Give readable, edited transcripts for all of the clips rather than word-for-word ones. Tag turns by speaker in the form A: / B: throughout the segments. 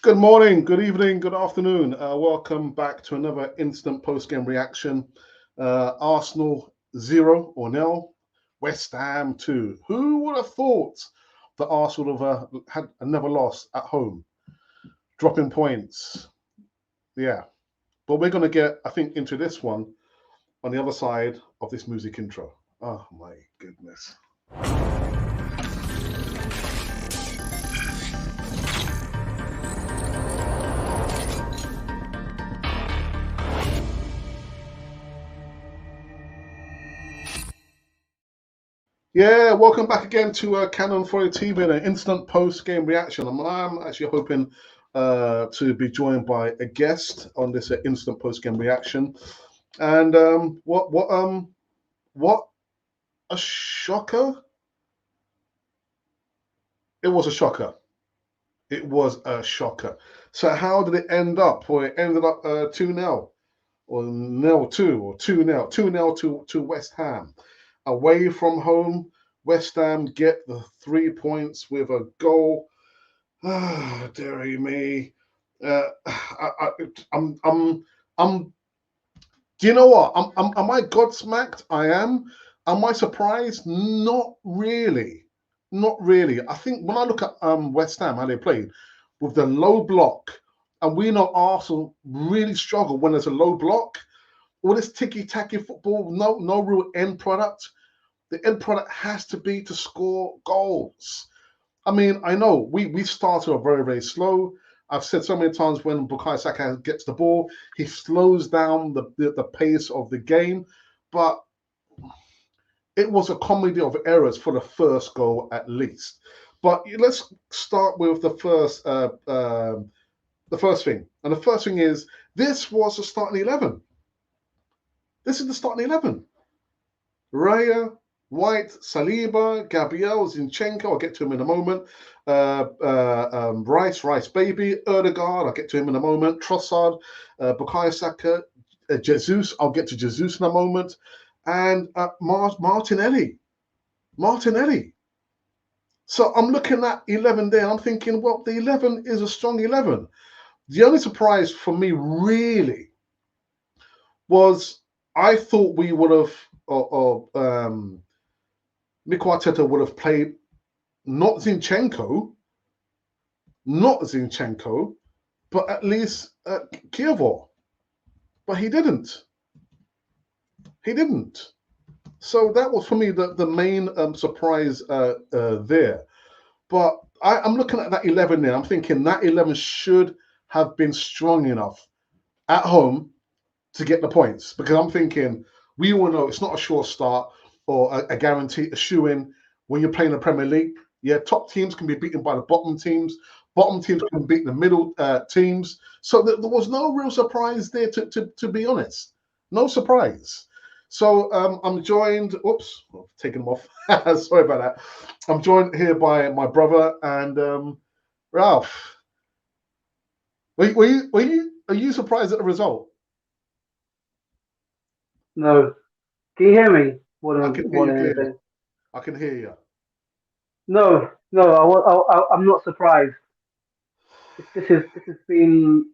A: Good morning, good evening, good afternoon. Welcome back to another instant post-game reaction. Arsenal 0 or nil, West Ham 2. Who would have thought that Arsenal would have had another loss at home? Dropping points. Yeah. But we're going to get, I think, into this one on the other side of this music intro. Oh, my goodness. Yeah, welcome back again to Canon 40 TV and an instant post-game reaction. I'm actually hoping to be joined by a guest on this instant post-game reaction. And what a shocker! It was a shocker. It was a shocker. So how did it end up? Well, it ended up 2-0 or 0-2 or 2-0, 2-0 to West Ham. Away from home, West Ham get the 3 points with a goal. Ah, dearie me. I'm. Do you know what? Am I godsmacked? I am. Am I surprised? Not really. Not really. I think when I look at West Ham, how they played with the low block, and we know Arsenal really struggle when there's a low block. All this ticky-tacky football, no real end product. The end product has to be to score goals. I mean, I know we started very, very slow. I've said so many times when Bukayo Saka gets the ball, he slows down the pace of the game. But it was a comedy of errors for the first goal at least. But let's start with the first thing. And the first thing is this was the starting 11. This is the starting 11. Raya, White, Saliba, Gabriel, Zinchenko, I'll get to him in a moment. Rice Baby, Erdegaard, I'll get to him in a moment. Trossard, Bukayo Saka, Jesus, I'll get to Jesus in a moment. And Martinelli. So I'm looking at 11 there, I'm thinking, well, the 11 is a strong 11. The only surprise for me really was I thought we would have, Mikel Arteta would have played not Zinchenko, but at least Kievo. But he didn't. So that was for me the main surprise there. But I'm looking at that 11 there. I'm thinking that 11 should have been strong enough at home to get the points, because I'm thinking we all know it's not a sure start or a guarantee, a shoe-in when you're playing the Premier League. Yeah, top teams can be beaten by the bottom teams. Bottom teams can beat the middle teams. So there was no real surprise there, to be honest. No surprise. So I'm joined, oops, I've taken them off. Sorry about that. I'm joined here by my brother and Ralph. Are you surprised at the result?
B: No. Can you hear me?
A: I can hear you clearly. I can hear you.
B: No, no, I'm not surprised. This has been,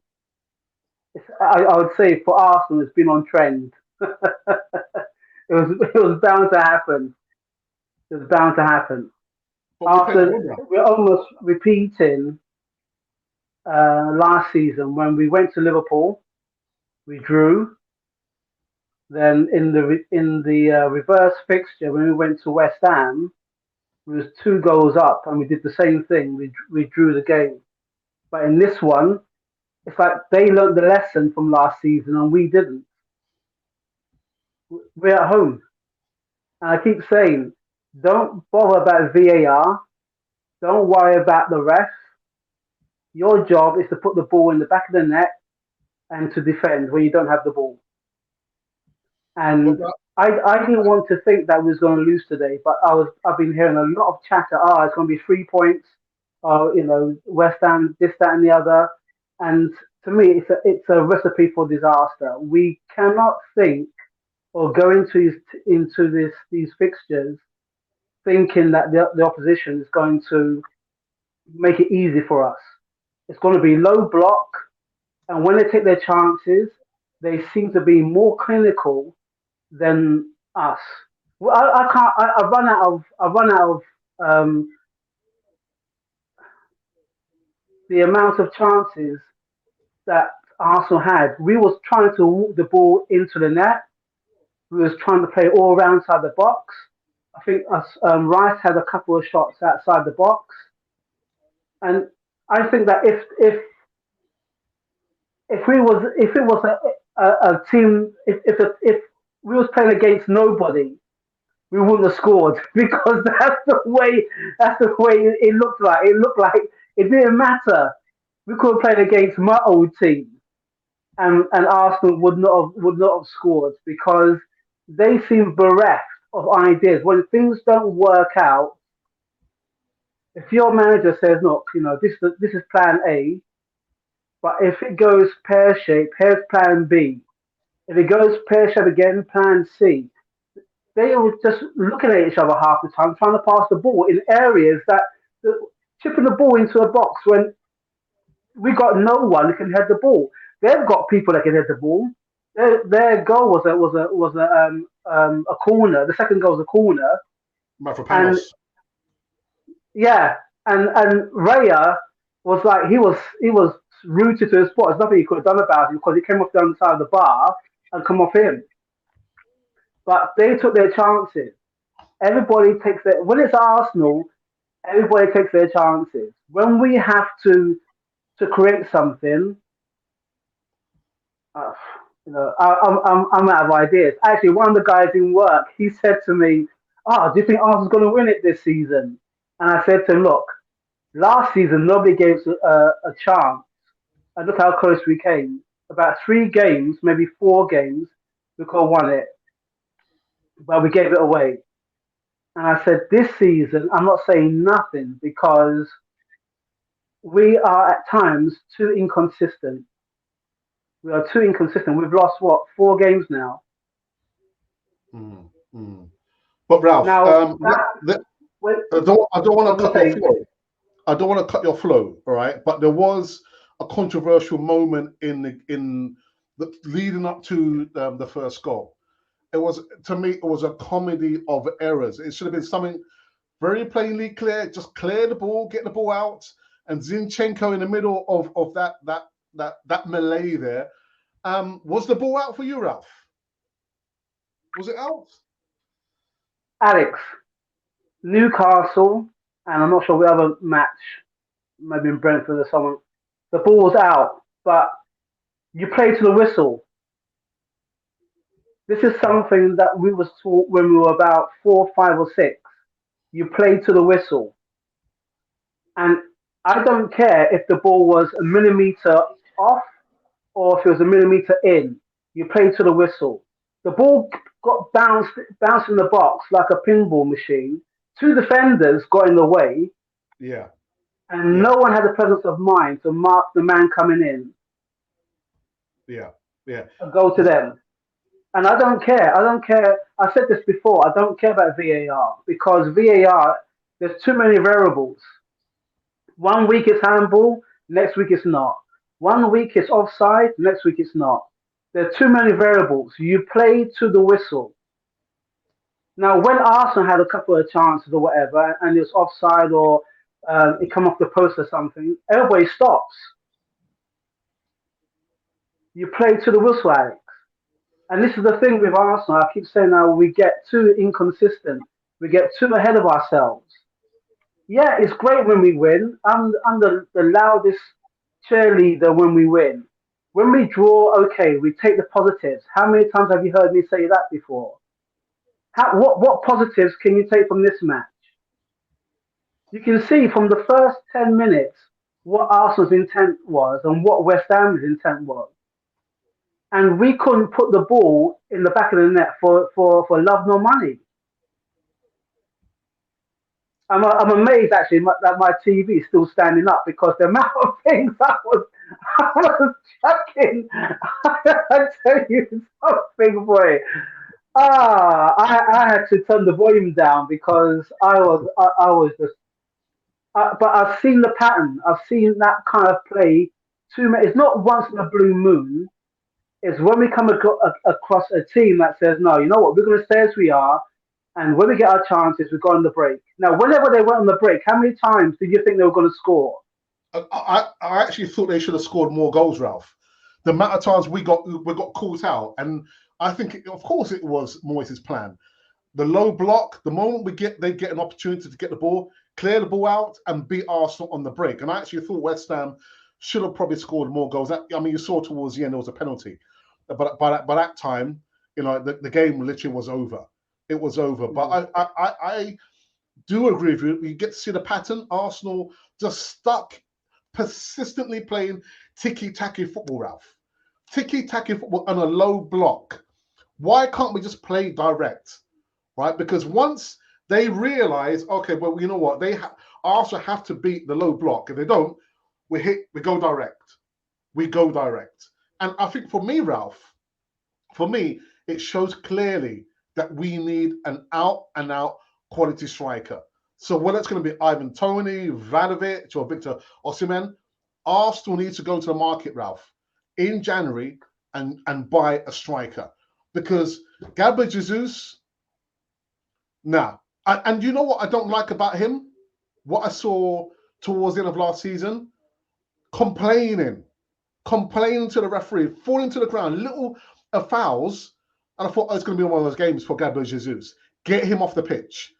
B: I would say for Arsenal, it's been on trend. It was bound to happen. It was bound to happen.
A: But we played at
B: After
A: home now.
B: we're almost repeating last season when we went to Liverpool, we drew. Then in the reverse fixture when we went to West Ham, we was 2 goals up and we did the same thing. We drew the game. But in this one, it's like they learned the lesson from last season and we didn't. We're at home. And I keep saying, don't bother about VAR. Don't worry about the ref. Your job is to put the ball in the back of the net and to defend when you don't have the ball.
A: But
B: And I didn't want to think that we was going to lose today, but I've been hearing a lot of chatter. Oh, it's going to be 3 points. Oh, West Ham, this, that, and the other. And to me, it's a recipe for disaster. We cannot think or go into these fixtures thinking that the opposition is going to make it easy for us. It's going to be low block, and when they take their chances, they seem to be more clinical than us. Well, I can't. I run out of. I run out of the amount of chances that Arsenal had. We was trying to walk the ball into the net. We was trying to play all around inside the box. I think us Rice had a couple of shots outside the box, and I think that if it was a team if we was playing against nobody, we wouldn't have scored because that's the way it looked like. It looked like it didn't matter. We could have played against my old team, and Arsenal would not have scored because they seem bereft of ideas. When things don't work out, if your manager says, "Look, this is Plan A," but if it goes pear shaped, here's Plan B. If it goes pear shaped again, Plan C. They were just looking at each other half the time, trying to pass the ball in areas chipping the ball into a box when we got no one who can head the ball. They've got people that can head the ball. Their goal was a corner. The second goal was a corner, and
A: Mavropanos.
B: yeah, and Raya was like he was rooted to the spot. There's nothing he could have done about it because he came off the other side of the bar and come off him. But they took their chances. Everybody takes their when it's Arsenal. Everybody takes their chances. When we have to create something, uh, I'm out of ideas. Actually, one of the guys in work, he said to me, "Oh, do you think Arsenal's going to win it this season?" And I said to him, "Look, last season nobody gave us a chance, and look how close we came. About 3 games, maybe 4 games, we could have won it, but we gave it away." And I said, "This season, I'm not saying nothing because we are at times too inconsistent. We are too inconsistent. We've lost what 4 games now.
A: Mm, mm. But Ralph,
B: Now that wait,
A: I don't
B: I
A: want
B: was
A: to
B: gonna
A: cut your
B: say,
A: flow. I don't want to cut your flow, all right? But there was a controversial moment in the leading up to the first goal. It was to me, it was a comedy of errors. It should have been something very plainly clear. Just clear the ball, get the ball out, and Zinchenko in the middle of that melee there. Was the ball out for you, Ralph? Was it out?
B: Alex, Newcastle, and I'm not sure the other match, maybe in Brentford or someone. The ball was out, but you play to the whistle. This is something that we was taught when we were about 4, 5, or 6. You play to the whistle, and I don't care if the ball was a millimeter off or if it was a millimeter in. You play to the whistle. The ball got bounced in the box like a pinball machine. 2 defenders got in the way,
A: Yeah,
B: and
A: yeah,
B: no one had the presence of mind to mark the man coming in
A: yeah, yeah.
B: and go to them. And I don't care. I don't care. I said this before. I don't care about VAR because VAR, there's too many variables. One week it's handball, next week it's not. One week it's offside, next week it's not. There are too many variables. You play to the whistle. Now, when Arsenal had a couple of chances or whatever, and it's offside or it come off the post or something, everybody stops. You play to the whistle, Alex. And this is the thing with Arsenal. I keep saying now we get too inconsistent. We get too ahead of ourselves. Yeah, it's great when we win. I'm the loudest cheerleader when we win. When we draw, okay, we take the positives. How many times have you heard me say that before? What positives can you take from this match? You can see from the first 10 minutes what Arsenal's intent was and what West Ham's intent was. And we couldn't put the ball in the back of the net for love nor money. I'm amazed actually that my TV is still standing up because the amount of things I was chucking. I tell you something, boy. I had to turn the volume down because I was just But I've seen the pattern. I've seen that kind of play too many. It's not once in a blue moon. It's when we come across a team that says, no, you know what, we're going to stay as we are. And when we get our chances, we go on the break. Now, whenever they went on the break, how many times did you think they were going to score?
A: I actually thought they should have scored more goals, Ralph. The amount of times we got caught out, and I think, of course, it was Moyes' plan. The low block, the moment they get an opportunity to get the ball, clear the ball out, and beat Arsenal on the break. And I actually thought West Ham should have probably scored more goals. I mean, you saw towards the end there was a penalty, but by that time, the game literally was over. It was over. But I do agree with you. You get to see the pattern. Arsenal just stuck persistently playing ticky-tacky football, Ralph. Ticky-tacky football on a low block. Why can't we just play direct? Right? Because once they realize, okay, well, you know what? Arsenal have to beat the low block. If they don't, we go direct. We go direct. And I think for me, Ralph, it shows clearly that we need an out-and-out quality striker. So whether it's going to be Ivan Toney, Vlahovic, or Victor Osimhen, Arsenal needs to go to the market, Ralph, in January and buy a striker. Because Gabriel Jesus, nah. And you know what I don't like about him? What I saw towards the end of last season? Complaining to the referee, falling to the ground, little fouls. And I thought, it's going to be one of those games for Gabriel Jesus. Get him off the pitch.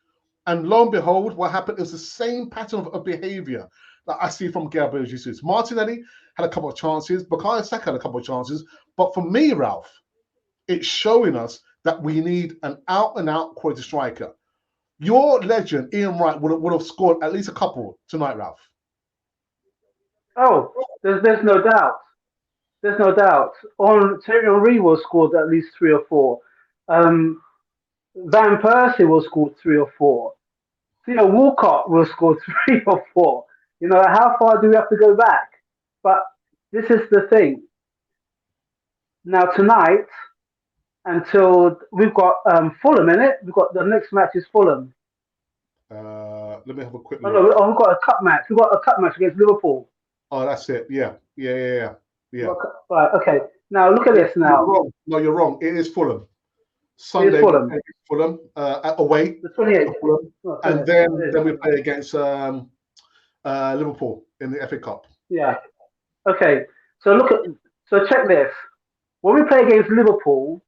A: And lo and behold, what happened is the same pattern of behavior that I see from Gabriel Jesus. Martinelli had a couple of chances. Bukayo Saka had a couple of chances. But for me, Ralph, it's showing us that we need an out-and-out quality striker. Your legend, Ian Wright, would have scored at least a couple tonight, Ralph.
B: Oh, there's no doubt. There's no doubt. Thierry Henry was scored at least three or four. Um, Van Persie was scored three or four. Theo Walcott will score three or four. How far do we have to go back? But this is the thing. Now tonight, until we've got Fulham in it, we've got the next match is Fulham.
A: Let me have a quick
B: Oh,
A: look.
B: no, we've got a cup match. We've got a cup match against Liverpool.
A: Oh, that's it. Yeah.
B: Right. Okay. Now look at this. Now.
A: You're wrong. No, you're wrong. It is Fulham.
B: It is
A: Sunday
B: Fulham.
A: we play against Fulham away.
B: The 28th.
A: Oh, and then we play against Liverpool in the FA Cup.
B: Yeah. Okay. So check this. When we play against Liverpool,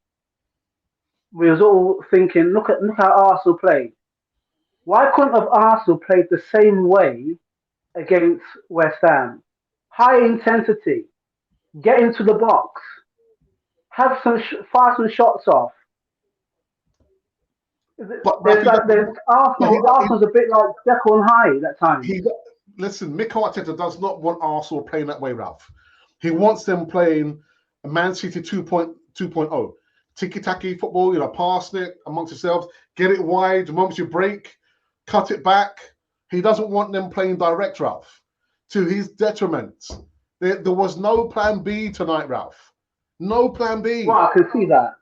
B: we was all thinking, look how Arsenal played. Why couldn't have Arsenal played the same way against West Ham? High intensity, get into the box, have fire some shots off. Arsenal's a bit like Jekyll and Hyde at times.
A: Listen, Mikel Arteta does not want Arsenal playing that way, Ralph. He wants them playing Man City 2.0. Tiki-taki football, passing it amongst yourselves, get it wide, the moment you break, cut it back. He doesn't want them playing direct, Ralph, to his detriment. There was no plan B tonight, Ralph. No plan B.
B: Well, I can see that.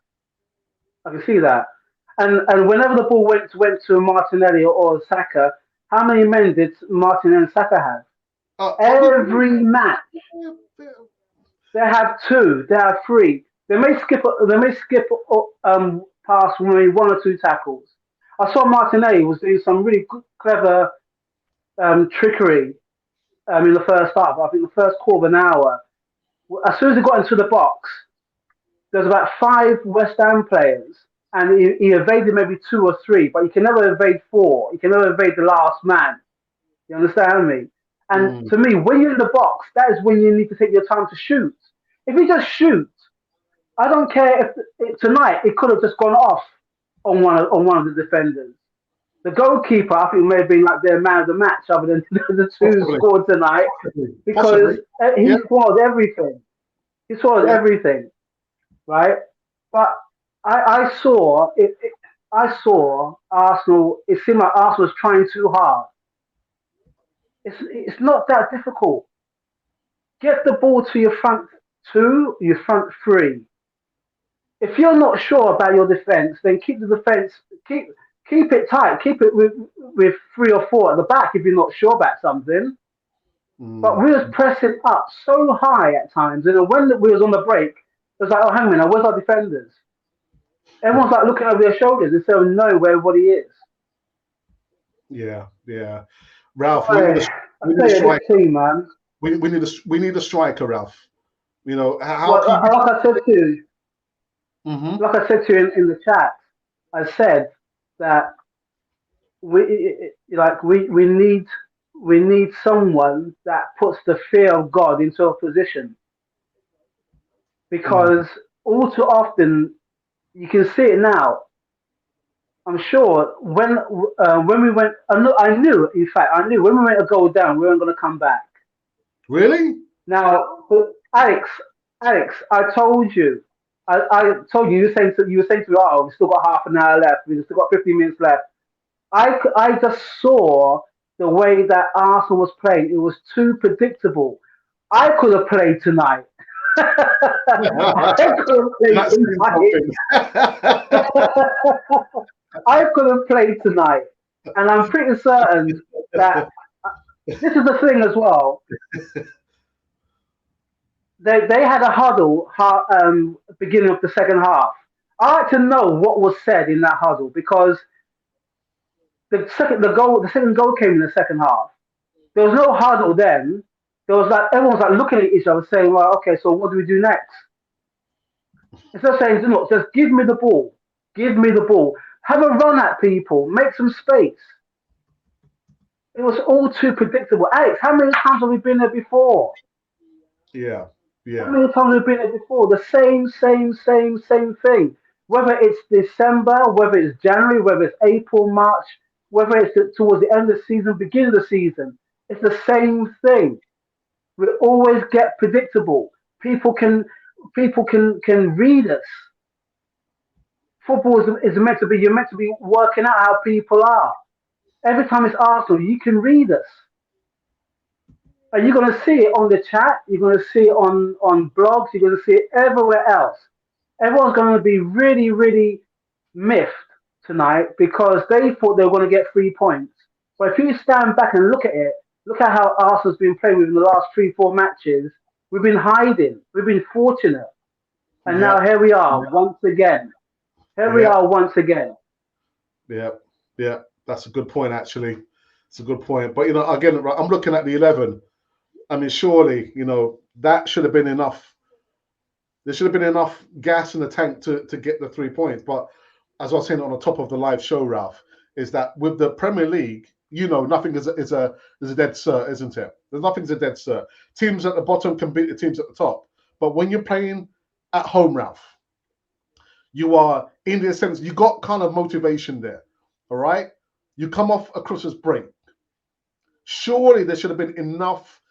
B: And whenever the ball went to Martinelli or Saka, how many men did Martinelli and Saka have? Every match. They have two. They have three. They may skip past maybe one or two tackles. I saw Martinelli was doing some really good, clever trickery in the first half. I think the first quarter of an hour. As soon as he got into the box, there's about 5 West Ham players, and he evaded maybe 2 or 3, but you can never evade 4. You can never evade the last man. You understand me? And to me, when you're in the box, that is when you need to take your time to shoot. If you just shoot, I don't care if tonight it could have just gone off on one of the defenders. The goalkeeper, I think, may have been like their man of the match, other than the two who scored tonight, because he scored everything. He scored everything, right? But I saw it. I saw Arsenal. It seemed like Arsenal was trying too hard. It's not that difficult. Get the ball to your front 2, your front 3. If you're not sure about your defense, then keep the defense. Keep keep it tight, keep it with 3 or 4 at the back if you're not sure about something. But
A: Mm,
B: we was pressing up so high at times, and when we was on the break, it was like, oh, hang on, now, where's our defenders? Everyone's like looking over their shoulders instead of knowing where everybody is.
A: yeah, yeah. Ralph,
B: Boy, I
A: we need a
B: tell you, this
A: striker.
B: team, man.
A: We need a striker, Ralph. You know, how
B: Well,
A: can you? Hmm.
B: like I said to you in the chat, I said that we need someone that puts the fear of God into a position,
A: Mm,
B: because all too often you can see it now. I'm sure when we went, I knew, in fact, I knew when we went a goal down, we weren't going to come back.
A: really?
B: Now, Alex, Alex, I told you, I told you, you were saying to me, oh, we still got half an hour left, we still got 15 minutes left. I just saw the way that Arsenal was playing. It was too predictable. I could have played tonight. I could have played
A: That's saying
B: tonight.
A: something.
B: I could have played tonight. And I'm pretty certain that this is the thing as well. They had a huddle beginning of the second half. I like to know what was said in that huddle, because the second goal came in the second half. There was no huddle then. There was like everyone was like looking at each other, saying, "Well, okay, so what do we do next?" Instead of saying, "Look, just give me the ball, give me the ball, have a run at people, make some space." It was all too predictable. Alex, how many times have we been there before?
A: Yeah,
B: How
A: yeah,
B: many times have we been there before? The same thing. Whether it's December, whether it's January, whether it's April, March, whether it's towards the end of the season, beginning of the season, it's the same thing. We always get predictable. People can people can read us. Football is meant to be, you're meant to be working out how people are. Every time it's Arsenal, you can read us. And you're going to see it on the chat. You're going to see it on blogs. You're going to see it everywhere else. Everyone's going to be really, really miffed tonight because they thought they were going to get 3 points. But if you stand back and look at it, look at how Arsenal's been playing within the last 3, 4 matches. We've been hiding. We've been fortunate. And
A: yeah,
B: now here we are once again. Here we
A: yeah,
B: are once again.
A: yeah, yeah. That's a good point, actually. It's a good point. But you know, again, right, I'm looking at the 11. I mean, surely, you know, that should have been enough. There should have been enough gas in the tank to get the 3 points. But as I was saying on the top of the live show, Ralph, is that with the Premier League, you know, nothing is a dead cert, isn't it? There's nothing's a dead cert. Teams at the bottom can beat the teams at the top. But when you're playing at home, Ralph, you are in the sense you got kind of motivation there. All right. You come off a Christmas break. Surely there should have been enough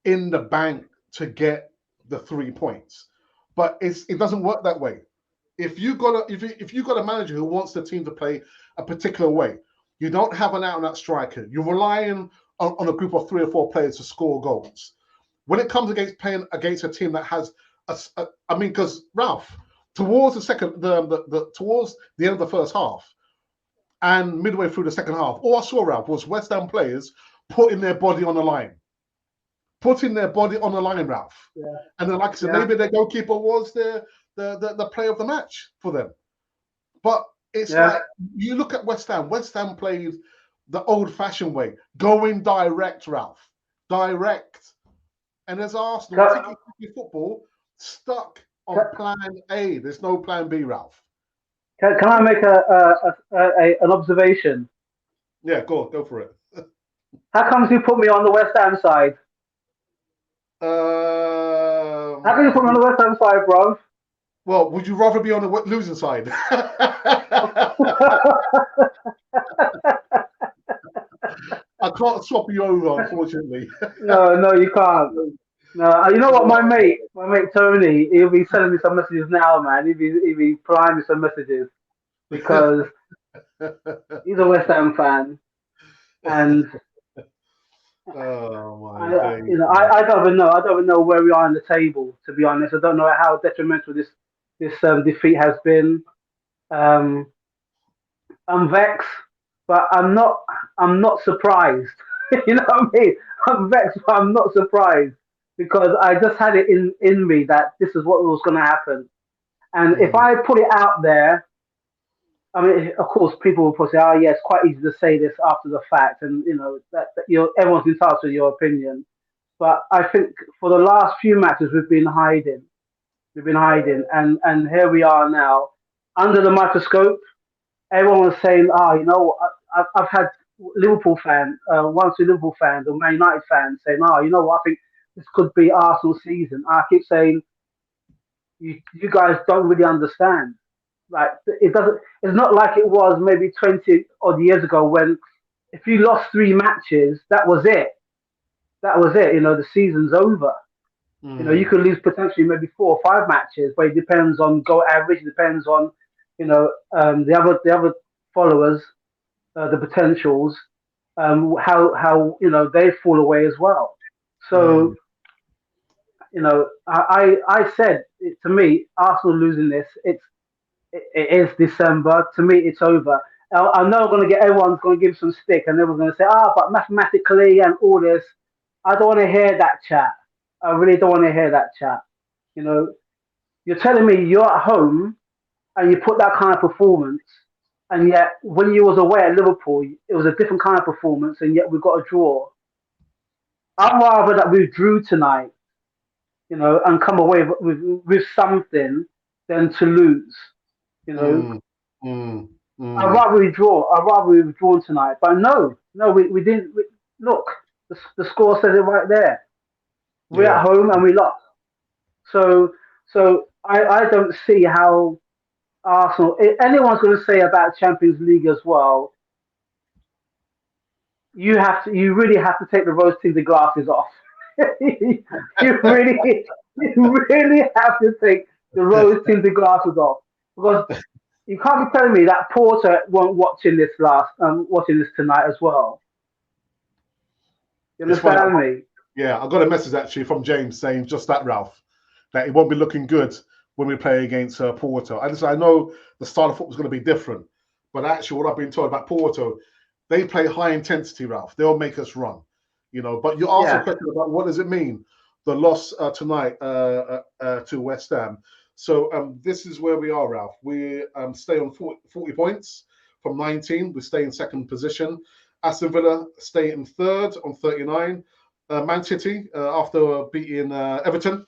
A: in the bank to get the 3 points. But it doesn't work that way. If you got a manager who wants the team to play a particular way, you don't have an out and out striker. You're relying on a group of 3 or 4 players to score goals. When it comes against playing against a team that has I mean, because Ralph, towards towards the end of the first half and midway through the second half, all I saw, Ralph, was West Ham players putting their body on the line. Putting their body on the line, Ralph.
B: Yeah.
A: And then, like I said,
B: Yeah.
A: maybe their goalkeeper was the player of the match for them. But it's
B: Yeah.
A: like you look at West Ham. West Ham played the old-fashioned way, going direct, Ralph, direct. And there's Arsenal
B: Can,
A: tiki football stuck on Plan A. There's no Plan B, Ralph.
B: can I make an observation?
A: Yeah, go for it.
B: How comes you put me on the West Ham side? How can you put me on the West Ham side, bro?
A: Well, would you rather be on the losing side? I can't swap you over, unfortunately.
B: No, no, you can't. No, you know what, my mate Tony, he'll be sending me some messages now, man. He'll be flying me some messages because he's a West Ham fan, and
A: Oh my
B: I,
A: days,
B: you know,
A: man.
B: I don't even know. I don't even know where we are in the table. To be honest, I don't know how detrimental this defeat has been. Um, I'm vexed, but I'm not. I'm not surprised. You know what I mean? I'm vexed, but I'm not surprised because I just had it in me that this is what was going to happen. And if
A: Mm,
B: I put it out there, I mean, of course, people will probably say, "Oh, yeah, it's quite easy to say this after the fact," and you know that everyone's entitled to your opinion. But I think for the last few matches, we've been hiding. We've been hiding, and here we are now under the microscope. Everyone was saying, "Ah, you know, I've had Liverpool fans, one or two Liverpool fans or Man United fans saying, oh, you know what, I think this could be Arsenal season." I keep saying, you guys don't really understand. Like it doesn't. It's not like it was maybe 20 odd years ago when if you lost three matches, that was it. That was it. You know, the season's over. You know, you
A: mm,
B: could lose potentially maybe four or five matches, but it depends on goal average. It depends on, you know, the other followers, the potentials, how you know they fall away as well.
A: mm,
B: So you know, I said to me, Arsenal losing this, it is December. To me, it's over. I know I'm going to get everyone's going to give some stick, and everyone's going to say, but mathematically and all this. I don't want to hear that chat. I really don't want to hear that chat. You know, you're telling me you're at home and you put that kind of performance, and yet when you was away at Liverpool, it was a different kind of performance, and yet we got a draw. I'd rather that we drew tonight, you know, and come away with something than to lose. You know,
A: mm, mm,
B: I'd
A: mm.
B: rather we draw. I'd rather we've drawn tonight. But no, we didn't. Look, the score says it right there. We're
A: Yeah.
B: at home and we lost. So, so I don't see how Arsenal. If anyone's going to say about Champions League as well, you really have to take the rose tinted glasses off. you really, you really have to take the rose tinted glasses off because you can't be telling me that Porter won't watching this tonight as well. You
A: It's funny.
B: understand me?
A: Yeah, I got a message actually from James saying just that, Ralph, that it won't be looking good when we play against Porto. I know the style of football is going to be different, but actually, what I've been told about Porto, they play high intensity, Ralph. They'll make us run, you know. But you asked a
B: Yeah.
A: question about what does it mean, the loss tonight to West Ham. So this is where we are, Ralph. We stay on 40 points from 19. We stay in second position. Aston Villa stay in third on 39. Man City, after beating Everton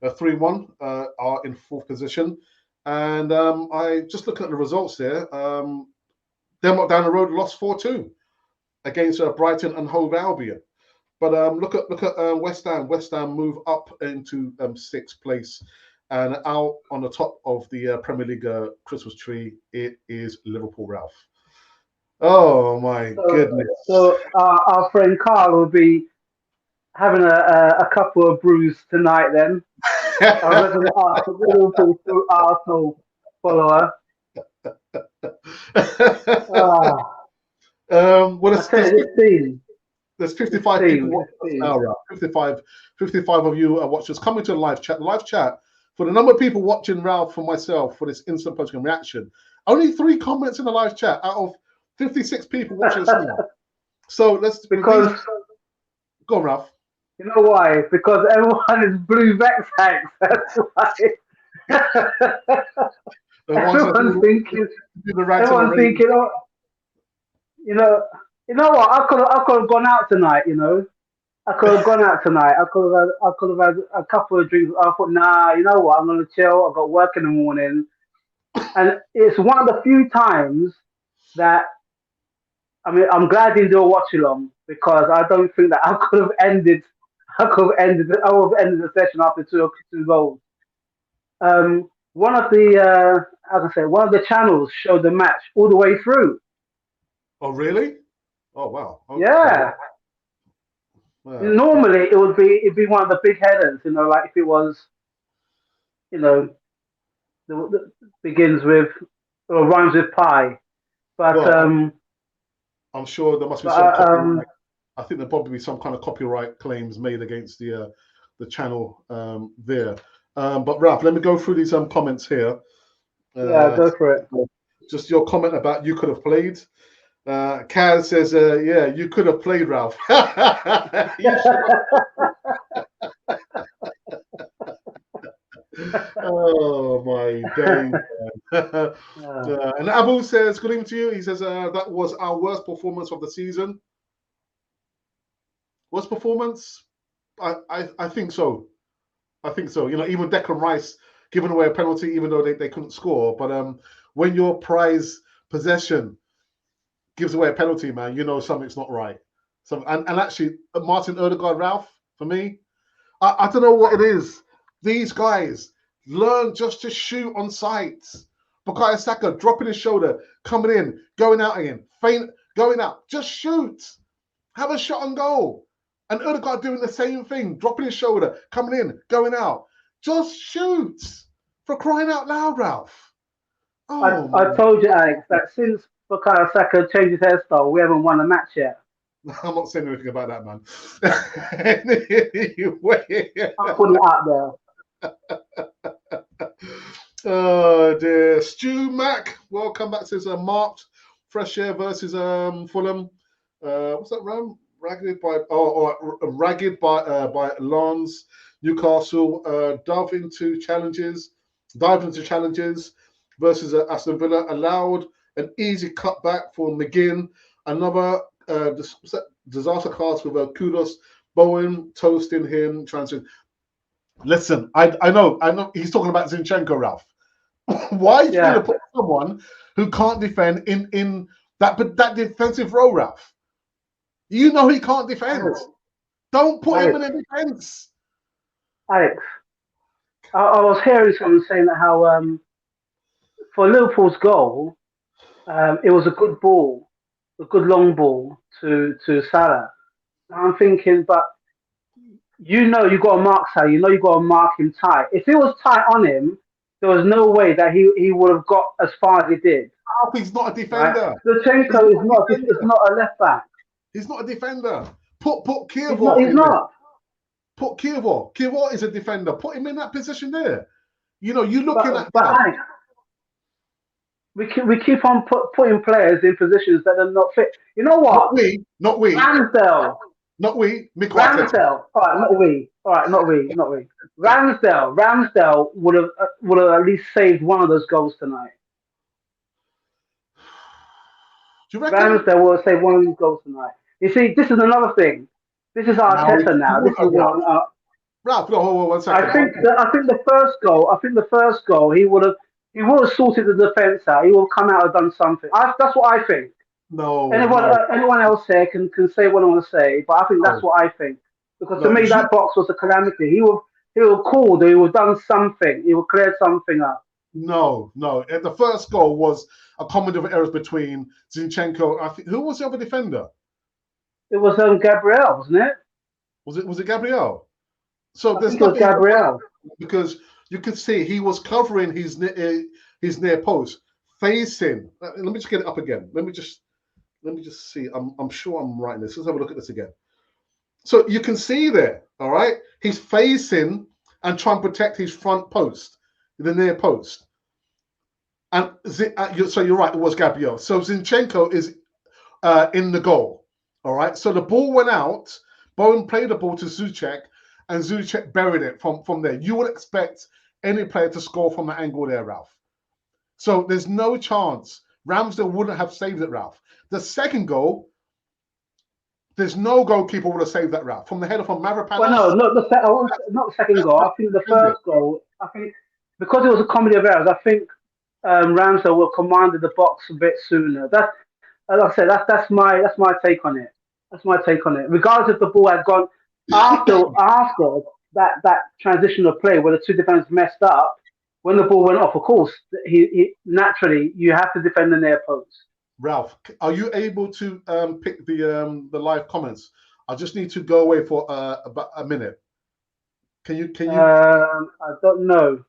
A: 3-1, are in fourth position. And I just looking at the results there. Denmark down the road lost 4-2 against Brighton and Hove Albion. But look at West Ham. West Ham move up into sixth place, and out on the top of the Premier League Christmas tree, it is Liverpool, Ralph. Oh my
B: So,
A: goodness.
B: so our friend Carl will be having a couple of brews tonight. Then a resident Arsenal follower.
A: Well,
B: I tell you,
A: there's
B: this
A: 55 people
B: team,
A: watching
B: this
A: us
B: team.
A: now, Ralph. 55 of you are watching us. Coming to the live chat. The live chat, for the number of people watching Ralph for myself for this instant posting reaction, only 3 comments in the live chat out of 56 people watching us now. So let's, with these,
B: Because
A: go on, Ralph.
B: you know why? Because everyone is blue Vex hacks. That's why.
A: The ones that
B: everyone's thinking.
A: do the ranting and
B: Everyone's
A: raving.
B: thinking. Oh, you know. You know what? I could have gone out tonight. You know. I could have gone out tonight. I could have had a couple of drinks. I thought, nah. You know what? I'm gonna chill. I've got work in the morning, and it's one of the few times that I mean, I'm glad I didn't do a watch along because I don't think that I could have ended. I would have ended the session after two goals. One of the, how can I say, one of the channels showed the match all the way through.
A: Oh, really? Oh, wow. Okay.
B: Yeah.
A: Well,
B: Normally it'd be one of the big headers, you know, like if it was, you know, the begins with or rhymes with pie. But
A: well, I'm sure there must be
B: but
A: some copyright. I think there'll probably be some kind of copyright claims made against the channel there. But Ralph, let me go through these comments here.
B: yeah,
A: Uh,
B: go for it.
A: Just your comment about you could have played. Kaz says, yeah, you could have played, Ralph. You should have. Oh, my days. And Abu says, good evening to you. He says, that was our worst performance of the season. Worst performance? I think so. I think so. You know, even Declan Rice giving away a penalty, even though they couldn't score. But when your prize possession gives away a penalty, man, you know something's not right. So and actually, Martin Odegaard, Ralph, for me, I don't know what it is. These guys learn just to shoot on sights. Bukayo Saka dropping his shoulder, coming in, going out again, feint, going out. Just shoot. Have a shot on goal. And Odegaard doing the same thing, dropping his shoulder, coming in, going out. Just shoot. For crying out loud, Ralph. Oh,
B: I told you, Alex, that since Bukayo Saka changed his hairstyle, we haven't won a match yet.
A: I'm not saying anything about that, man. Anyway.
B: I'm putting it out
A: there. Oh dear. Stu Mac, welcome back. Says marked Fresh Air versus Fulham. What's that round? Ragged by Lens. Newcastle dive into challenges versus Aston Villa. Allowed an easy cutback for McGinn. Another disaster cast with Kudos. Bowen toasting him, trying to listen. I know he's talking about Zinchenko, Ralph. Why are you going to put someone who can't defend in that defensive role, Ralph? You know he can't defend. Alex, don't put him in a defense.
B: Alex, I was hearing someone saying that how for Liverpool's goal, it was a good ball, a good long ball to Salah. I'm thinking, but you know you got to mark Salah. You know you got to mark him tight. If it was tight on him, there was no way that he would have got as far as he did.
A: He's not a defender.
B: Right? Zinchenko is not a left back.
A: He's not a defender. Put Kievo.
B: He's not.
A: Put Kievo. Kievo is a defender. Put him in that position there. You know, you looking at
B: but
A: that.
B: We keep on putting players in positions that are not fit. You know what?
A: Not we.
B: Ramsdale.
A: Not we.
B: Ramsdale. All right, not we. All right, not we. Not we. Ramsdale would have at least saved one of those goals tonight.
A: Do you reckon?
B: Ramsdale would have saved one of these goals tonight. You see, this is another thing. This is Arteta now. This is
A: Ralph, hold on 1 second.
B: I think the first goal he would have sorted the defence out. He would have come out and done something. That's what I think.
A: No.
B: Anyone else here can say what I want to say, but I think that's what I think. Because to me, that box was a calamity. He would called. He would have done something. He would clear something up.
A: No. And the first goal was a combination of errors between Zinchenko. I think who was the other defender?
B: It was Gabriel, wasn't it?
A: Was it Gabriel? So
B: I think it was Gabriel
A: because you could see he was covering his near post, facing. Let me just get it up again. Let me just see. I'm sure I'm right in this. Let's have a look at this again. So you can see there, all right? He's facing and trying to protect his front post, the near post. And so you're right, it was Gabriel. So Zinchenko is in the goal, all right? So the ball went out. Bowen played the ball to Souček, and Souček buried it from there. You would expect any player to score from that angle there, Ralph. So there's no chance. Ramsdale wouldn't have saved it, Ralph. The second goal, there's no goalkeeper would have saved that, Ralph. From the header from Mavropanos.
B: Well, no, not the second goal. I think the first goal, because it was a comedy of errors, I think Ramsdale would have commanded the box a bit sooner. Like I said, that's my take on it. That's my take on it. Regardless if the ball had gone after that transitional play where the two defenders messed up, when the ball went off, of course, he naturally you have to defend the near post.
A: Ralph, are you able to pick the live comments? I just need to go away for about a minute. Can you?
B: I don't know.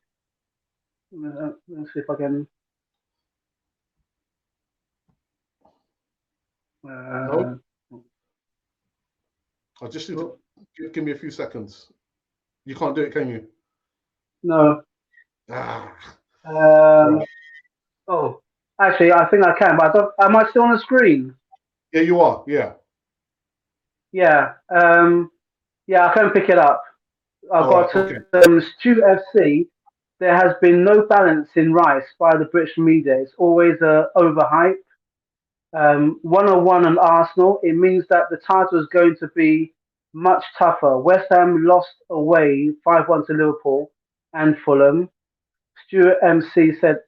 B: Let's see if I can.
A: No. I just need to give me a few seconds. You can't do it, can you?
B: No.
A: Ah.
B: Oh, Actually, I think I can, but I don't, am I still on the screen?
A: Yeah, you are. Yeah.
B: Yeah. Yeah, I can pick it up. I've
A: All right.
B: got
A: Okay.
B: Stu FC. There has been no balance in Rice by the British media. It's always overhyped. 101 on Arsenal. It means that the title is going to be much tougher. West Ham lost away 5-1 to Liverpool and Fulham. Stuart MC said,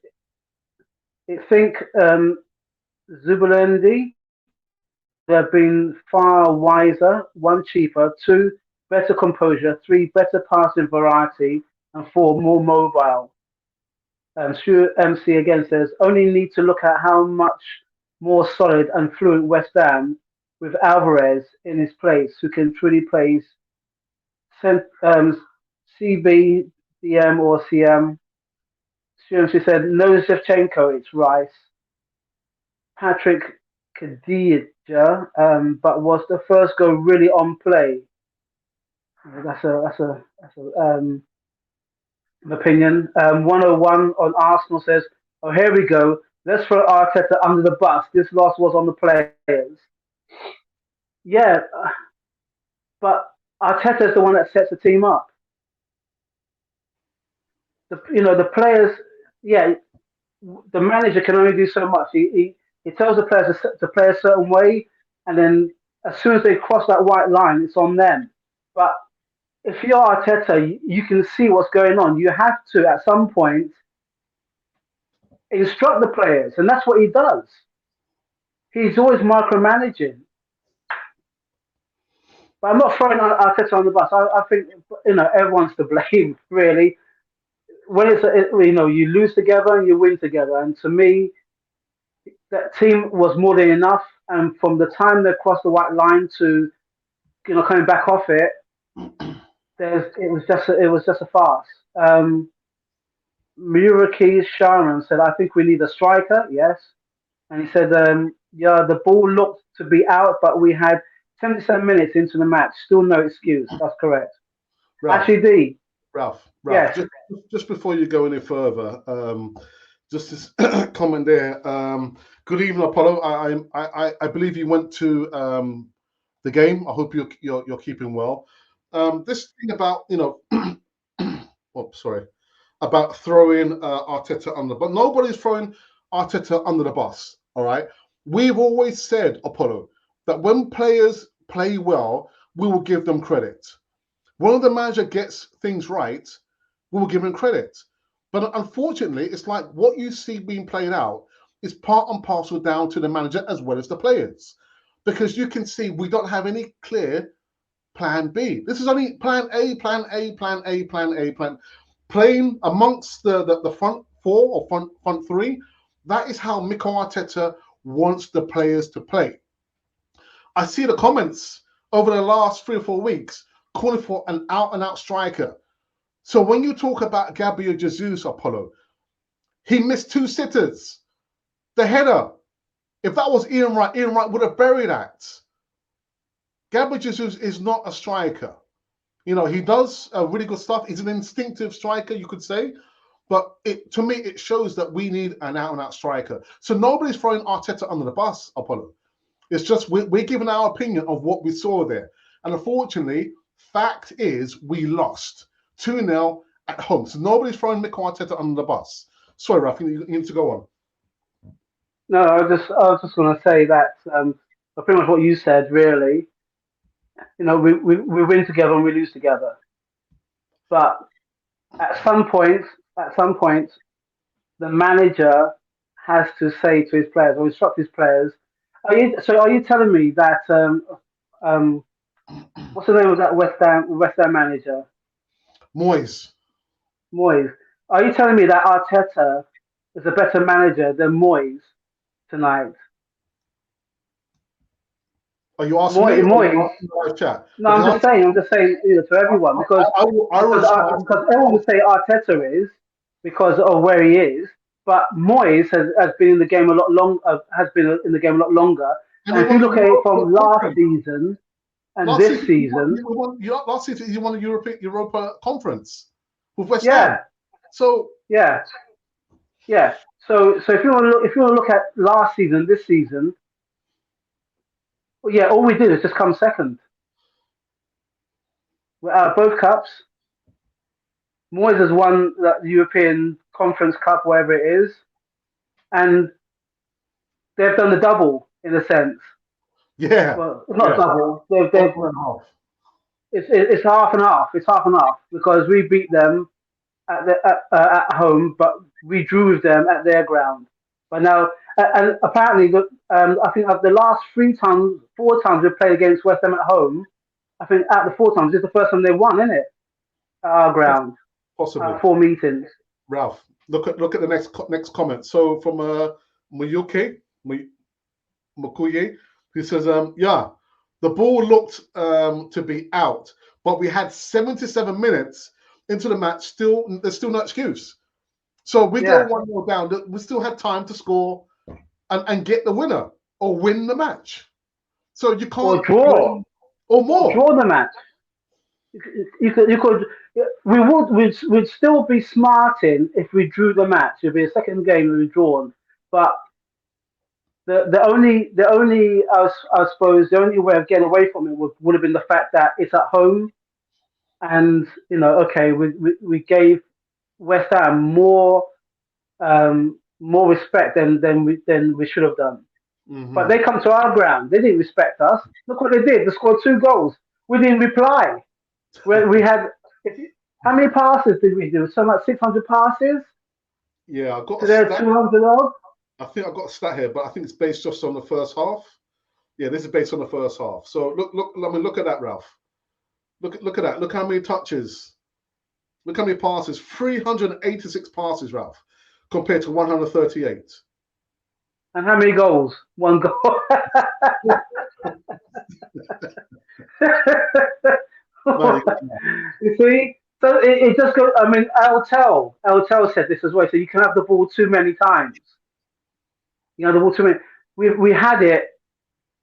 B: I think Zubilendi would have been far wiser, one cheaper, two better composure, three better passing variety, and four more mobile. Stuart MC again says, only need to look at how much more solid and fluent West Ham with Alvarez in his place, who can truly play CB, DM, or CM. Stuart MC said, no Shevchenko, it's Rice. Patrick Khadija, but was the first goal really on play? That's an opinion. 101 on Arsenal says, "Oh, here we go. Let's throw Arteta under the bus. This loss was on the players." Yeah, but Arteta is the one that sets the team up. The players. Yeah, the manager can only do so much. He tells the players to play a certain way, and then as soon as they cross that white line, it's on them. But if you're Arteta, you can see what's going on. You have to, at some point, instruct the players, and that's what he does. He's always micromanaging. But I'm not throwing Arteta on the bus. I think everyone's to blame, really. When you lose together and you win together, and to me, that team was more than enough. And from the time they crossed the white line to coming back off it, it was just a farce. Muraki Sharon said, "I think we need a striker." Yes, and he said, "Yeah, the ball looked to be out, but we had 77 minutes into the match. Still no excuse." That's correct.
A: Ralph.
B: Actually, D.
A: Ralph.
B: Yes.
A: Just before you go any further, just this comment there. Good evening, Apollo. I believe you went to the game. I hope you're keeping well. This thing about oh, sorry, about throwing Arteta under, but nobody's throwing Arteta under the bus. All right, we've always said, Apollo, that when players play well, we will give them credit. When the manager gets things right, we will give him credit. But unfortunately, it's like what you see being played out is part and parcel down to the manager as well as the players. Because you can see we don't have any clear plan B. This is only plan A, plan A, plan A, plan A, plan. Playing amongst the front four or front three, that is how Mikel Arteta wants the players to play. I see the comments over the last 3 or 4 weeks calling for an out-and-out striker. So when you talk about Gabriel Jesus, Apollo, he missed 2 sitters. The header, if that was Ian Wright would have buried that. Gabriel Jesus is not a striker. He does really good stuff. He's an instinctive striker, you could say. But to me, it shows that we need an out-and-out striker. So nobody's throwing Arteta under the bus, Apollo. It's just we're giving our opinion of what we saw there. And unfortunately, fact is we lost 2-0 at home. So nobody's throwing Mikel Arteta under the bus. Sorry, Ralph, you need to go on.
B: No, I was just going to say that pretty much what you said. Really, we win together and we lose together. But at some point, at some point, the manager has to say to his players or instruct his players. Are you telling me that um, what's the name of that West Ham manager?
A: Moyes,
B: Moyes. Are you telling me that Arteta is a better manager than Moyes tonight?
A: are you asking me
B: Moyes,
A: or are you
B: Moyes.
A: asking the live chat?
B: No, I'm
A: Because
B: just saying. I'm just saying, to everyone
A: I will respond.
B: because everyone would say Arteta is because of where he is, but Moyes has been in the game a lot long has been in the game a lot longer.
A: And he
B: And if you
A: won the
B: look at it
A: Europa
B: from last
A: Conference.
B: season and
A: Last
B: this
A: season,
B: season,
A: last season he won the Europa Conference with West Ham.
B: yeah,
A: So
B: yeah, yeah. So if you want to look at last season, this season, well, yeah, all we did is just come second. We're out of both cups. Moyes has won the European Conference Cup, whatever it is, and they've done the double in a sense.
A: Yeah,
B: Well, not
A: yeah.
B: double.
A: One and a half.
B: It's half and half. It's half and half because we beat them at home, but we drew with them at their ground. But now, and apparently, I think of the last 3 times, 4 times we played against West Ham at home, I think out of the 4 times, this is the first time they won, isn't it? At our ground,
A: Possibly.
B: 4 meetings.
A: Ralph, look at the next comment. So from Muyuke Mukuye, who says, yeah, the ball looked to be out, but we had 77 minutes into the match. There's still no excuse. So we go
B: Yeah.
A: 1-0 down. We still had time to score and get the winner or win the match. So you
B: Or
A: can't
B: draw.
A: or more.
B: Draw the match. You could. We'd still be smarting if we drew the match. It'd be a second game and we drawn. But the only I suppose the only way of getting away from it would have been the fact that it's at home, and okay, we gave West Ham more respect than we should have done. But
A: Mm-hmm.
B: they come to our ground. They didn't respect us. Look what they did. They scored 2 goals. We didn't reply. We had how many passes did we do? Something like 600 passes
A: Yeah, I got
B: to
A: a
B: their
A: stat.
B: 200 odd.
A: I think I got a stat here, but I think it's based just on the first half. Yeah, this is based on the first half. So look at that, Ralph. Look at that. Look how many touches. Look how many passes. 386 passes, Ralph, compared to 138.
B: And how many goals? 1 goal.
A: Man,
B: You see? So it just goes. I mean, Altel said this as well. So you can have the ball too many times. The ball too many. We had it.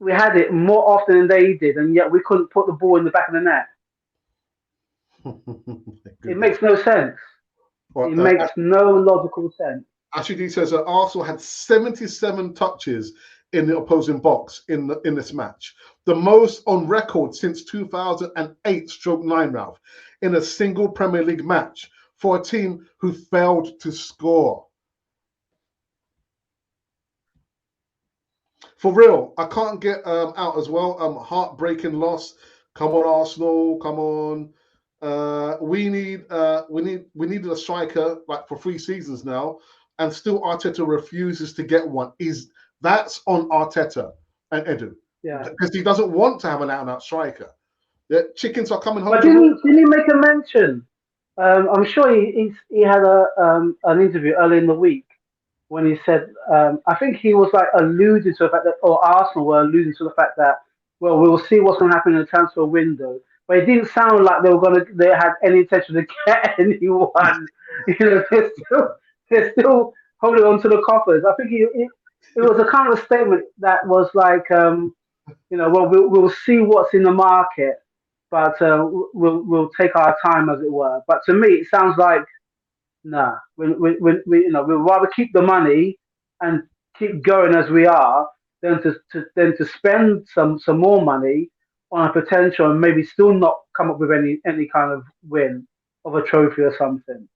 B: We had it more often than they did, and yet we couldn't put the ball in the back of the net. It
A: goodness.
B: makes no sense.
A: Well,
B: It makes no logical sense.
A: Ashley says that Arsenal had 77 touches in the opposing box in this match, the most on record since 2008/9, Ralph, in a single Premier League match for a team who failed to score. For real, I can't get out as well. Heartbreaking loss. Come on, Arsenal. Come on. We needed a striker like for 3 seasons now, and still Arteta refuses to get one. That's on Arteta and Edu, because he doesn't want to have an out-and-out striker. The chickens are coming home.
B: But didn't he make a mention? I'm sure he had an interview early in the week when he said, I think he was like alluding to the fact that, or Arsenal were alluding to the fact that, well, we'll see what's going to happen in the transfer window. But it didn't sound like they had any intention to get anyone. They're still holding on to the coffers. I think it was a kind of statement that was like, well, we'll see what's in the market, but we'll take our time, as it were. But to me, it sounds like nah. We'd rather keep the money and keep going as we are than to spend some more money on a potential and maybe still not come up with any kind of win of a trophy or something.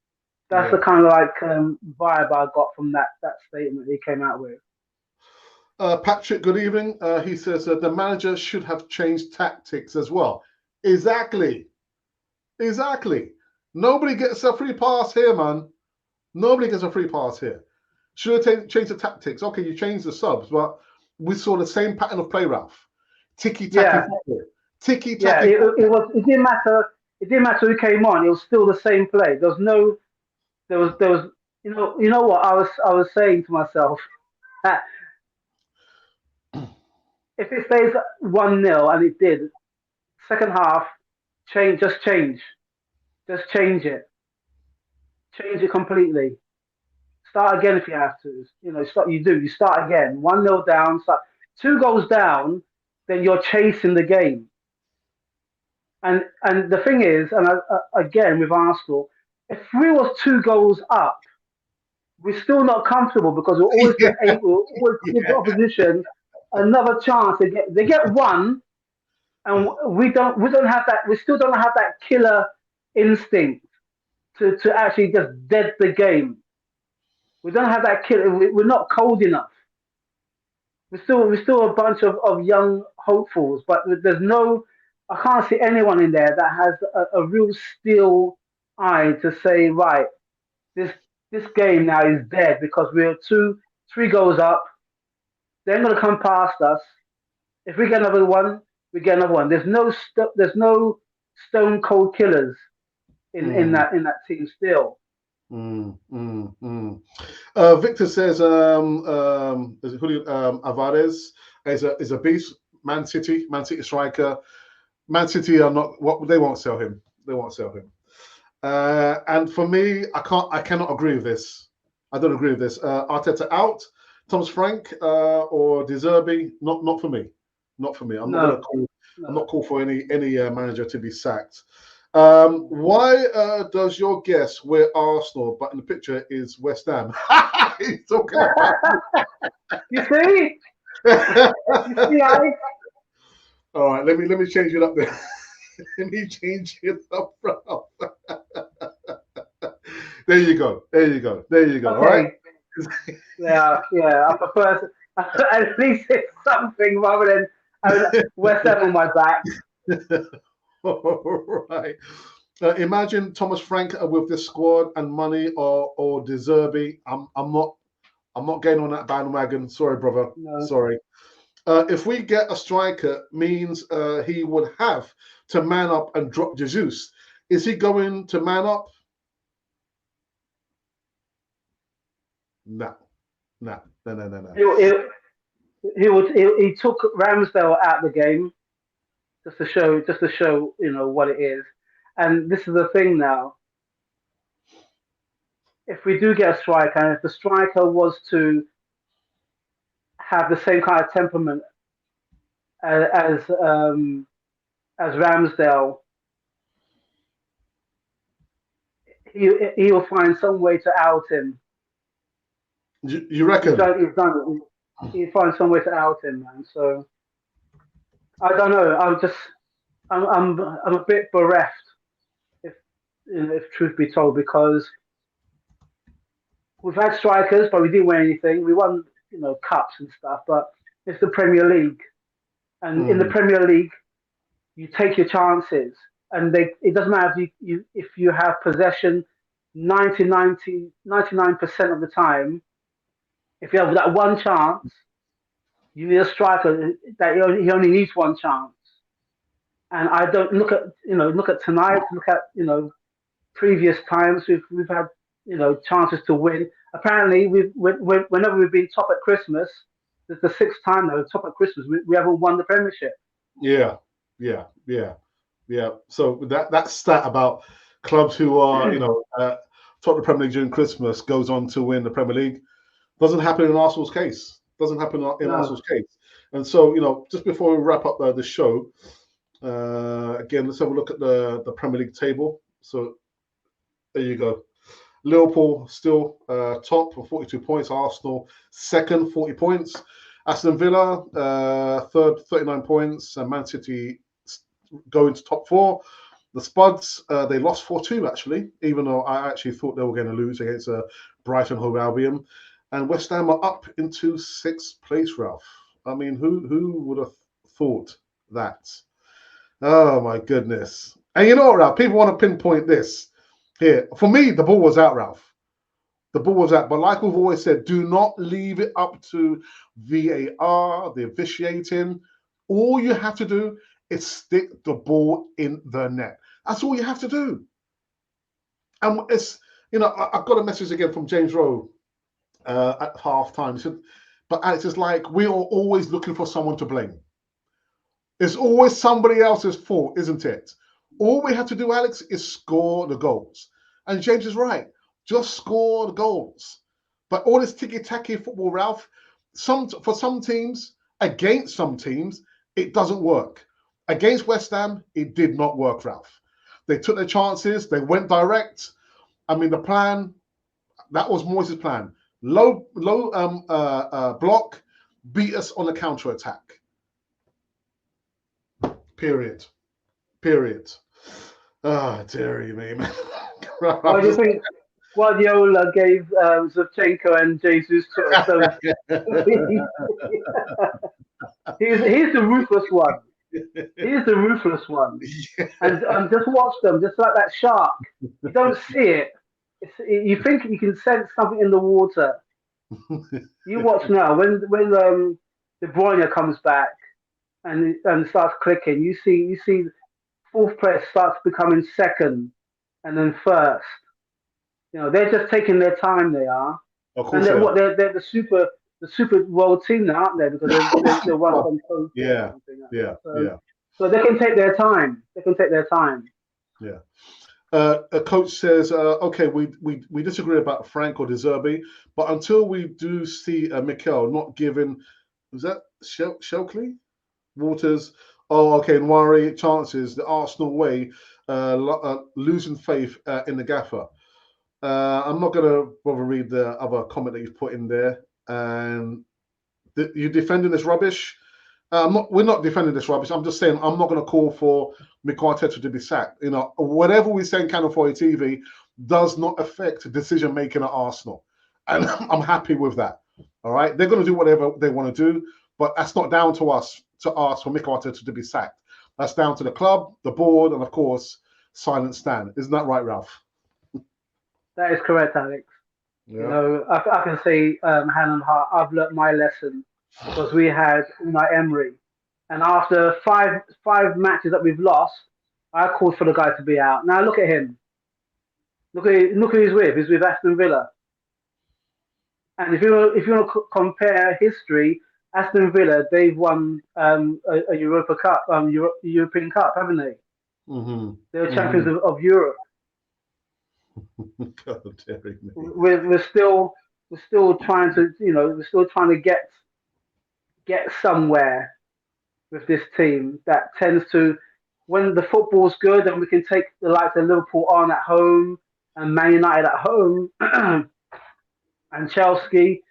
B: That's the kind of like vibe I got from that statement he came out with.
A: Patrick, good evening. He says the manager should have changed tactics as well. Exactly. Nobody gets a free pass here, man. Nobody gets a free pass here. Should have changed the tactics. Okay, you changed the subs, but we saw the same pattern of play, Ralph. Ticky-tacky.
B: Yeah, it didn't matter. It didn't matter who came on. It was still the same play. There was you know what I was saying to myself that if it stays 1-0, and it did, second half, just change it, change it completely. Start again if you have to. You start again. 1-0 down, 2 goals down, then you're chasing the game. And the thing is, and again with Arsenal, if we was 2 goals up, we're still not comfortable because we're always
A: Yeah,
B: we'll always give the
A: yeah.
B: opposition another chance. They get one, and we don't have that. We still don't have that killer instinct to actually just dead the game. We don't have that killer. We're not cold enough. We're still a bunch of young hopefuls, but there's no. I can't see anyone in there that has a real steel eye to say, right, this this game now is dead because we're 3 goals up. They're going to come past us. If we get another one, we get another one. There's no stone cold killers
A: Mm,
B: in that team still.
A: mm. Victor says is it Julio Alvarez is a beast. Man City striker. Man City are not what they won't sell him. They won't sell him. And for me, I cannot agree with this. I don't agree with this. Arteta out, Thomas Frank or De Zerbi, not for me. Not for me.
B: No,
A: I'm
B: no.
A: not call for any manager to be sacked. Why does your guess wear Arsenal, but in the picture is West Ham? He's talking about.
B: You see, you see, I
A: All right, let me change it up there. Let me change it up, bro. There you go. There you go. There you go. All right.
B: okay. Yeah. I prefer at least it's something rather than West Ham on my back.
A: All right. Imagine Thomas Frank with this squad and money or De Zerbi. I'm not getting on that bandwagon. Sorry, brother.
B: No,
A: Sorry. If we get a striker, means he would have to man up and drop Jesus. Is he going to man up? No, no.
B: he he took Ramsdale out of the game just to show what it is. And this is the thing now. If we do get a striker, and if the striker was to have the same kind of temperament as Ramsdale, he will find some way to out him.
A: You reckon?
B: He's done it. He finds some way to out him, man. So I don't know. I'm a bit bereft, if if truth be told, because we've had strikers, but we didn't win anything. We won, cups and stuff, but it's the Premier League, and in the
A: Mm,
B: Premier League, you take your chances, and it doesn't matter if you have possession 99% of the time. If you have that one chance, you need a striker that he only needs one chance. And I don't look at tonight, look at previous times we've had chances to win. Apparently, whenever we've been top at Christmas, it's the sixth time now top at Christmas we haven't won the Premiership.
A: yeah, yeah. So that stat about clubs who are top of the Premier League during Christmas goes on to win the Premier League doesn't happen in Arsenal's case. Doesn't happen in
B: No,
A: Arsenal's case. And so just before we wrap up the show, again let's have a look at the Premier League table. So there you go. Liverpool still top with 42 points. Arsenal second, 40 points. Aston Villa third, 39 points. And Man City going to top four. The Spuds, they lost 4-2 actually, even though I actually thought they were going to lose against Brighton Hove Albion. And West Ham are up into sixth place, Ralph. I mean, who would have thought that? Oh my goodness. And you know what, Ralph? People want to pinpoint this. Here, for me, the ball was out, Ralph. The ball was out. But like we've always said, do not leave it up to VAR, the officiating. All you have to do is stick the ball in the net. That's all you have to do. And it's, I got a message again from James Rowe at halftime. He said, but Alex, it's like we are always looking for someone to blame. It's always somebody else's fault, isn't it? All we have to do, Alex, is score the goals. And James is right. Just score the goals. But all this ticky-tacky football, Ralph, for some teams, against some teams, it doesn't work. Against West Ham, it did not work, Ralph. They took their chances. They went direct. I mean, the plan, That was Moyes' plan. Low block, beat us on the counter attack. Period. Period. Ah, dearie me, man.
B: Why do you think Guardiola gave Zivchenko and Jesus so he's the ruthless one. He's the ruthless one. And just watch them, just like that shark. You don't see it. You think you can sense something in the water. You watch now when De Bruyne comes back and starts clicking. You see fourth place starts becoming second and then first. They're just taking their time. They are,
A: Of
B: and
A: course they are.
B: they're the super world team now, aren't they? Because they won some trophy or
A: Yeah,
B: something like that.
A: yeah,
B: So
A: yeah,
B: so they can take their time. They can take their time.
A: yeah. A coach says, okay, we disagree about Frank or De Zerbi, but until we do see Mikel not giving, was that Shelkley? Waters, oh, okay, and worry chances the Arsenal way, losing faith in the gaffer. I'm not going to bother read the other comment that you've put in there. And you defending this rubbish? We're not defending this rubbish. I'm just saying I'm not going to call for Mikel Arteta to be sacked. Whatever we say in Canal 4 TV does not affect decision making at Arsenal, and I'm happy with that. All right, they're going to do whatever they want to do, but that's not down to us to ask for Mikel Arteta to be sacked. That's down to the club, the board, and of course, Silent Stan. Isn't that right, Ralph?
B: That is correct, Alex.
A: Yeah.
B: I can say hand on heart, I've learnt my lesson because we had Unai Emery, and after five matches that we've lost, I called for the guy to be out. Now look at him. Look who he's with. He's with Aston Villa. And if you want to compare history, Aston Villa they've won a Europa Cup, European Cup, haven't they?
A: Mm-hmm.
B: They're champions
A: Mm-hmm.
B: of Europe.
A: God, dearie me.
B: We're still trying to we're still trying to get somewhere with this team that tends to when the football's good and we can take the likes of Liverpool on at home and Man United at home and Chelsea.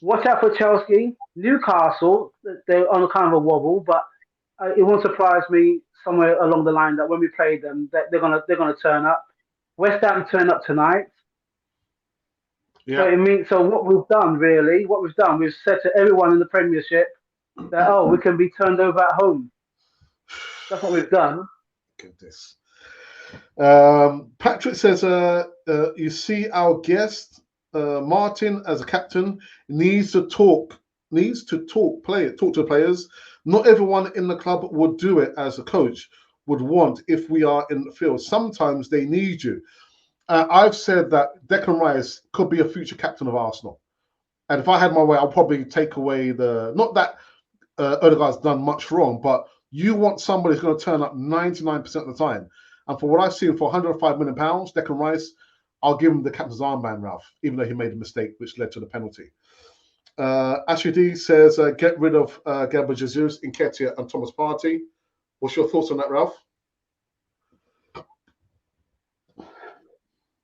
B: Watch out for Chelsea, Newcastle. They're on a kind of a wobble, but it won't surprise me somewhere along the line that when we play them, that they're gonna turn up. West Ham turn up tonight. So
A: Yeah.
B: it means so what we've done really, we've said to everyone in the Premiership that we can be turned over at home. That's what we've done.
A: Goodness. Patrick says, you see, our guest Martin, as a captain, talk to the players. Not everyone in the club would do it as a coach would want if we are in the field. Sometimes they need you. I've said that Declan Rice could be a future captain of Arsenal, and if I had my way, I'll probably take away the not that Odegaard's done much wrong, but you want somebody who's going to turn up 99% of the time. And for what I've seen for £105 million, Declan Rice, I'll give him the captain's armband, Ralph, even though he made a mistake which led to the penalty. Ashley D says, get rid of Gabriel Jesus, Nketiah, and Thomas Partey. What's your thoughts on that, Ralph?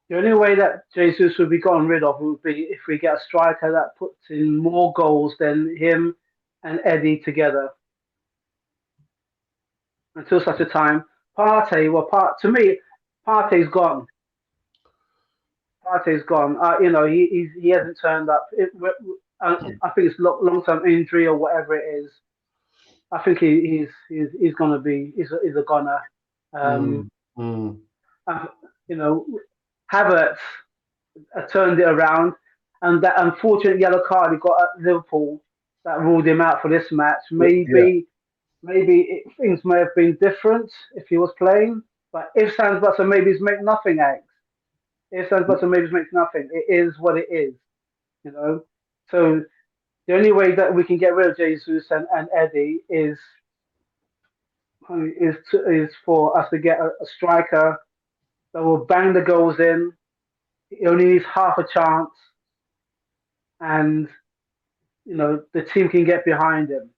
B: The only way that Jesus would be gotten rid of would be if we get a striker that puts in more goals than him and Eddie together. Until such a time, to me, Partey's gone. Partey's gone. He hasn't turned up. I think it's long-term injury or whatever it is. I think he's gonna be he's a goner. Um,
A: Mm, mm.
B: uh, you know, Havertz turned it around, and that unfortunate yellow card he got at Liverpool that ruled him out for this match.
A: Yeah.
B: Things may have been different if he was playing, but if and buts and maybes make nothing, Alex. If and buts and maybes makes nothing. It is what it is, you know. So the only way that we can get rid of Jesus and Eddie is for us to get a striker that will bang the goals in. He only needs half a chance, and the team can get behind him.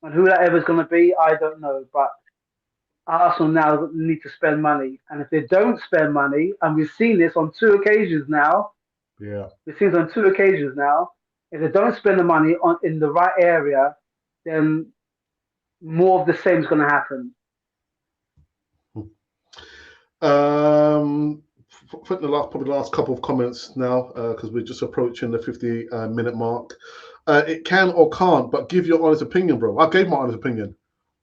B: And who that ever is going to be, I don't know. But Arsenal now need to spend money, and if they don't spend money, and we've seen this on two occasions now,
A: Yeah.
B: It seems on 2 occasions now. If they don't spend the money on in the right area, then more of the same is going to happen.
A: For the last, probably the last couple of comments now, because we're just approaching the 50 minute mark. It can or can't, but give your honest opinion, bro. I gave my honest opinion.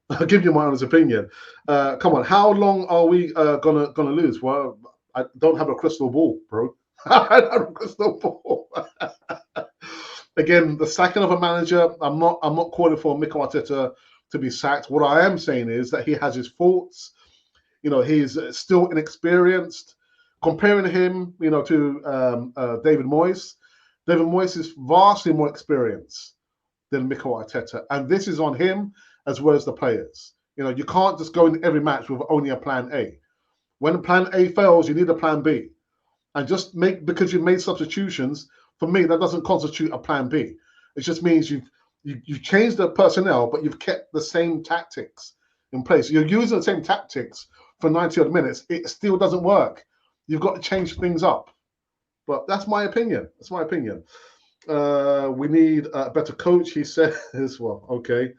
A: I'll give you my honest opinion. Come on, how long are we gonna lose? Well, I don't have a crystal ball, bro. I don't have a crystal ball. Again, the sacking of a manager, I'm not calling for Mikel Arteta to be sacked. What I am saying is that he has his faults. He's still inexperienced. Comparing him, to David Moyes, David Moyes is vastly more experienced than Mikel Arteta, and this is on him as well as the players. You can't just go in every match with only a plan A. When plan A fails, you need a plan B, and just because you've made substitutions. For me, that doesn't constitute a plan B. It just means you've changed the personnel, but you've kept the same tactics in place. You're using the same tactics for 90 odd minutes. It still doesn't work. You've got to change things up. But that's my opinion. That's my opinion. We need a better coach, he said as well. Okay.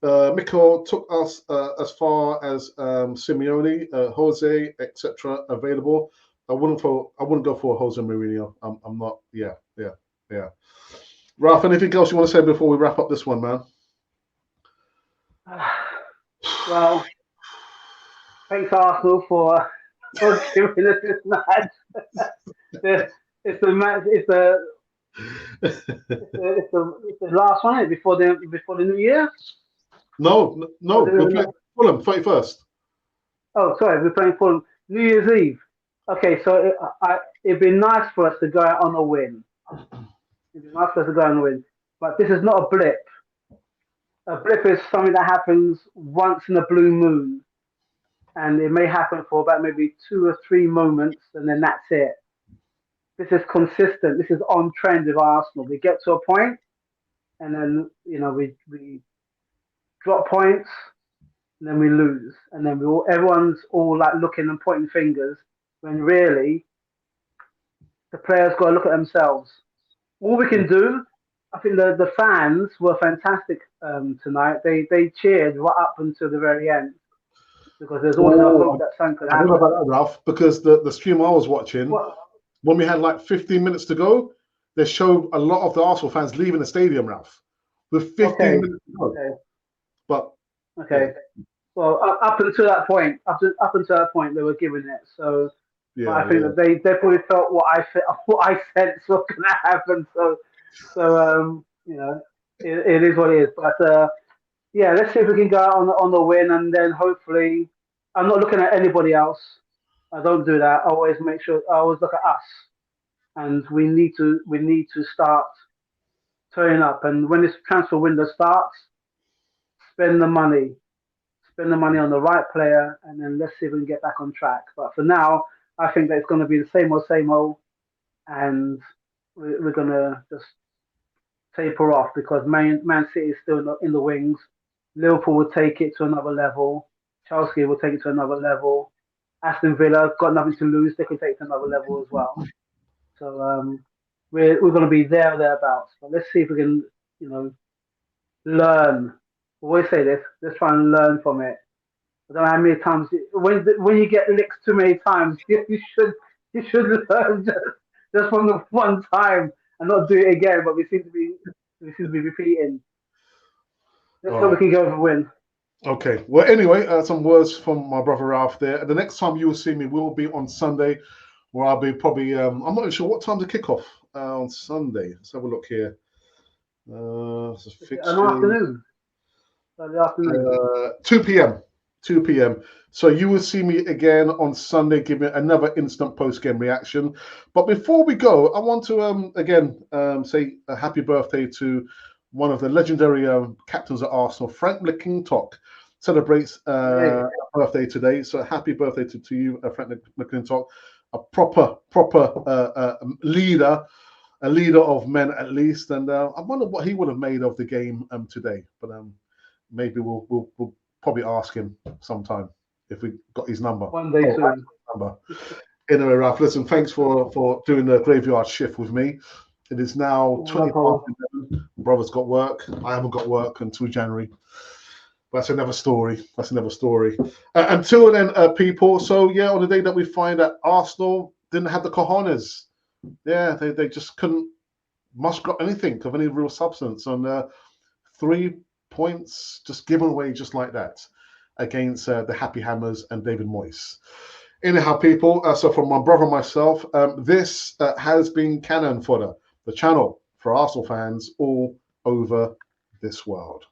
A: Mikel took us as far as Simeone, Jose, etc. available. I wouldn't go for Jose Mourinho. I'm not. Yeah. Ralph, anything else you want to say before we wrap up this one, man?
B: Well, thanks Arsenal for giving us this match. It's the match. It's the last one before the new year.
A: No. We're playing Fulham 31st.
B: Oh, sorry, we're playing for New Year's Eve. Okay, so it'd be nice for us to go out on a win. It'd be nice for us to go out on a win. But this is not a blip. A blip is something that happens once in a blue moon. And it may happen for about maybe 2 or 3 moments, and then that's it. This is consistent. This is on trend with Arsenal. We get to a point, and then we drop points, and then we lose, and then everyone's all like looking and pointing fingers, when really the players got to look at themselves. All we can do, I think the fans were fantastic tonight. They cheered right up until the very end, because there's always a hope that something could
A: I don't
B: happen.
A: know about that, Ralph, because the stream I was watching,
B: What?
A: when we had like 15 minutes to go, they showed a lot of the Arsenal fans leaving the stadium, Ralph, with 15 minutes to go.
B: Okay.
A: But
B: okay. Well, up until that point, they were giving it. So, but I think that they probably felt what I said was going to happen. So it is what it is. But yeah, let's see if we can go out on the win, and then hopefully, I'm not looking at anybody else. I don't do that. I always look at us, and we need to start turning up. And when this transfer window starts, spend the money. Spend the money on the right player, and then let's see if we can get back on track. But for now, I think that it's going to be the same old, and we're going to just taper off, because Man City is still in the wings. Liverpool will take it to another level. Chelsea will take it to another level. Aston Villa got nothing to lose; they can take it to another level as well. So we're going to be there or thereabouts. But let's see if we can, learn. I always say this: let's try and learn from it. I don't know how many times when you get licked too many times, you should learn just from the one time and not do it again. But we seem to be repeating. Let's hope we can go for a win.
A: Okay. Well, anyway, some words from my brother Ralph there. The next time you will see me will be on Sunday, where I'll be probably. I'm not even sure what time the kickoff on Sunday. Let's have a look here.
B: An afternoon. Sunday afternoon.
A: 2 p.m. 2 p.m. So you will see me again on Sunday, giving another instant post-game reaction. But before we go, I want to again say a happy birthday to one of the legendary captains at Arsenal, Frank McClintock. Celebrates birthday today. So happy birthday to you, Frank McClintock, a proper leader. A leader of men, at least, and I wonder what he would have made of the game today. But maybe we'll probably ask him sometime if we got his number.
B: One day soon.
A: Number. Anyway, Ralph, listen, thanks for doing the graveyard shift with me. It is now
B: No
A: 20 past
B: problem.
A: 11. Brother's got work. I haven't got work until January. But that's another story. That's another story. Until then, people. So, yeah, on the day that we find that Arsenal didn't have the cojones. Yeah, they just couldn't muster anything of any real substance. And 3 points just given away just like that against the Happy Hammers and David Moyes. Anyhow, people, so from my brother and myself, this has been Cannon Fodder, the channel for Arsenal fans all over this world.